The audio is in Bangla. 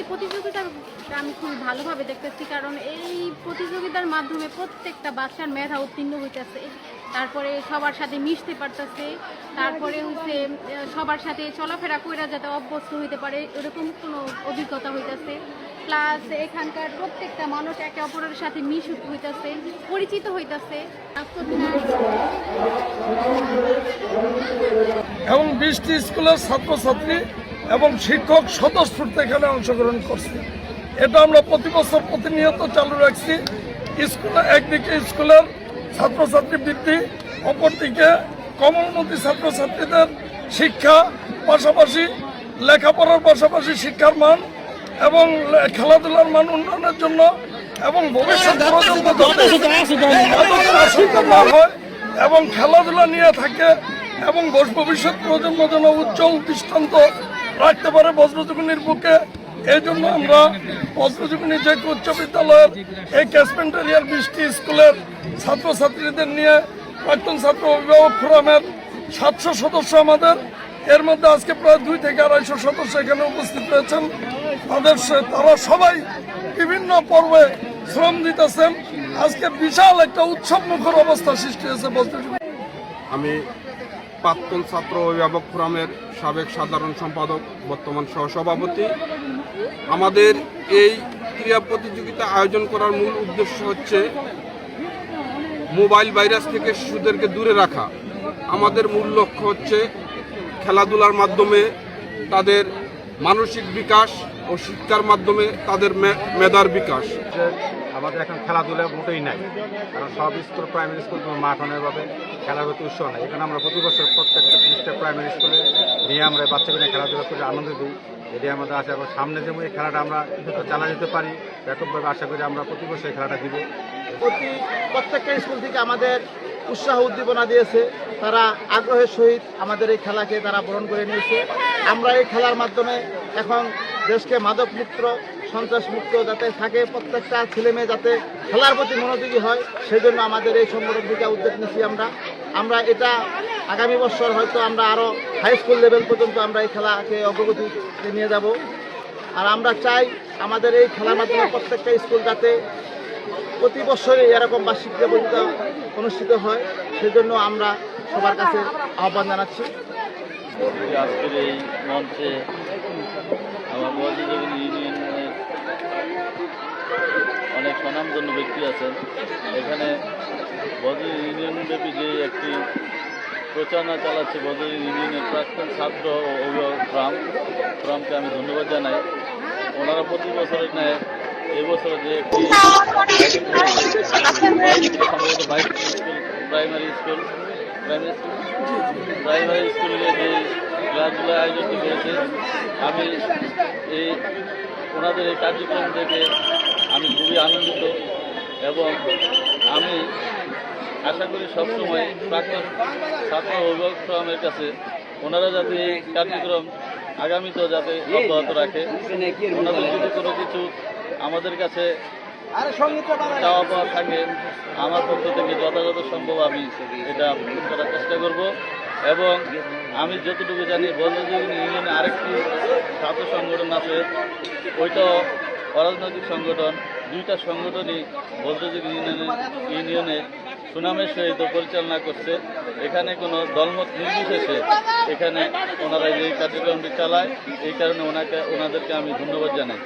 প্রতিযোগিতার আমি খুবই ভালোভাবে দেখতেছি, কারণ এই প্রতিযোগিতার মাধ্যমে প্রত্যেকটা বাচ্চার মেধা উত্তীর্ণ হইতেছে, তারপরে সবার সাথে মিশতে পারতেছে, তারপরে হচ্ছে সবার সাথে চলাফেরা কইরা যাতে অভ্যস্ত হইতে পারে এরকম কোনো অভিজ্ঞতা হইতেছে। প্লাস এখানকার প্রত্যেকটা মানুষ একে অপরের সাথে মিশুক হইতেছে, পরিচিত হইতেছে। এবং 20টি স্কুলের ছাত্রছাত্রী এবং শিক্ষক স্বতঃস্ফূর্ত এখানে অংশগ্রহণ করছে। এটা আমরা প্রতি বছর প্রতিনিয়ত চালু রাখছি। স্কুলে একদিকে স্কুলের ছাত্রছাত্রী বৃদ্ধি, অপরদিকে কমলমতি ছাত্রছাত্রীদের শিক্ষা, পাশাপাশি লেখাপড়ার পাশাপাশি শিক্ষার মান এবং খেলাধুলার মান উন্নয়নের জন্য এবং ভবিষ্যৎ প্রজন্ম না হয় এবং খেলাধুলা নিয়ে থাকে এবং ভবিষ্যৎ প্রজন্ম যেন উজ্জ্বল দৃষ্টান্ত রাখতে পারে বজ্রজীবনীর বুকে। এই জন্য আমরা বজ্রজীবনী যে উচ্চ বিদ্যালয়ের এই ক্যাচমেন্ট এরিয়ার 20টি স্কুলের ছাত্রছাত্রীদের নিয়ে প্রাক্তন ছাত্র অভিভাবক ফোরামের 700 সদস্য আমাদের, এর মধ্যে আজকে প্রায় 2 থেকে 250 সদস্য এখানে উপস্থিত রয়েছেন। তারা সবাই বিভিন্ন পর্বে শ্রম দিতেছেন। আজকে বিশাল একটা উৎসব মুখর অবস্থা সৃষ্টি হয়েছে বজ্রজীবনী। আমি প্রাক্তন ছাত্র অভিভাবক ফোরামের সাবেক সাধারণ সম্পাদক, বর্তমান সহসভাপতি। আমাদের এই ক্রীড়া প্রতিযোগিতা আয়োজন করার মূল উদ্দেশ্য হচ্ছে মোবাইল ভাইরাস থেকে শিশুদেরকে দূরে রাখা। আমাদের মূল লক্ষ্য হচ্ছে খেলাধুলার মাধ্যমে তাদের মানসিক বিকাশ ও শিক্ষার মাধ্যমে তাদের মেধার বিকাশ। আমাদের এখন খেলাধুলা মোটেই নাই, কারণ সব স্কুল, প্রাইমারি স্কুল কোনো মাঠ অনেকভাবে খেলার প্রতি উৎসাহ নাই। এখানে আমরা প্রতি বছর প্রত্যেকটা 30টা প্রাইমারি স্কুলে নিয়ে আমরা বাচ্চাকে নিয়ে খেলাধুলা করে আনন্দ দিই। এটি আমাদের আশা করি সামনে যেমন এই খেলাটা আমরা চালা যেতে পারি, ব্যাপকভাবে আশা করি আমরা প্রতি বছর এই খেলাটা দিব। প্রত্যেকটা স্কুল থেকে আমাদের উৎসাহ উদ্দীপনা দিয়েছে, তারা আগ্রহের সহিত আমাদের এই খেলাকে তারা বরণ করে নিয়েছে। আমরা এই খেলার মাধ্যমে এখন দেশকে মাদক মুক্ত, সন্ত্রাস মুক্ত যাতে থাকে, প্রত্যেকটা ছেলে মেয়ে যাতে খেলার প্রতি মনোযোগী হয়, সেই জন্য আমাদের এই সংগঠন থেকে উদ্যোগ নিচ্ছি। আমরা এটা আগামী বছর হয়তো আমরা আরও হাই স্কুল লেভেল পর্যন্ত আমরা এই খেলাকে অগ্রগতিতে নিয়ে যাব। আর আমরা চাই আমাদের এই খেলার মাধ্যমে প্রত্যেকটা স্কুল যাতে প্রতি বছরই এরকম বার্ষিক প্রতিযোগিতা অনুষ্ঠিত হয়, সেজন্য আমরা সবার কাছে আহ্বান জানাচ্ছি। আজকের এই মঞ্চে আমার বজ্রজীবনী ইউনিয়নের অনেক স্বনামধন্য ব্যক্তি আছেন। এখানে বজ্র ইউনিয়নব্যাপী যে একটি প্রচারণা চালাচ্ছে বজ্রজীবনী ইউনিয়নের প্রাক্তন ছাত্র ও অভিভাবক ফোরামকে আমি ধন্যবাদ জানাই। ওনারা প্রতি বছরের ন্যায় এবছর যে একটি প্রাইমারি স্কুলে যে ক্লাসগুলো আয়োজন করেছে, আমি ওনাদের এই কার্যক্রম দেখে আমি খুবই আনন্দিত এবং আমি আশা করি সবসময় প্রাক্তন ছাত্র অভিভাবক ফোরামের কাছে ওনারা যাতে এই কার্যক্রম আগামীতেও যাতে অব্যাহত রাখে। ওনাদের যদি কোনো কিছু আমাদের কাছে চাওয়া পাওয়া থাকে, আমার পক্ষ থেকে যথাযথ সম্ভব আমি এটা করার চেষ্টা করব। এবং আমি যতটুকু জানি বজ্রজীবনী ইউনিয়নে আরেকটি ছাত্র সংগঠন আছে, ওইটাও অরাজনৈতিক সংগঠন। 2টা সংগঠনই বজ্রজীবনী ইউনিয়নে সুনামের সহিত পরিচালনা করছে। এখানে কোনো দলমত নির্বিশেষে এখানে ওনারা এই কার্যক্রমটি চালায়, এই কারণে ওনাদেরকে আমি ধন্যবাদ জানাই।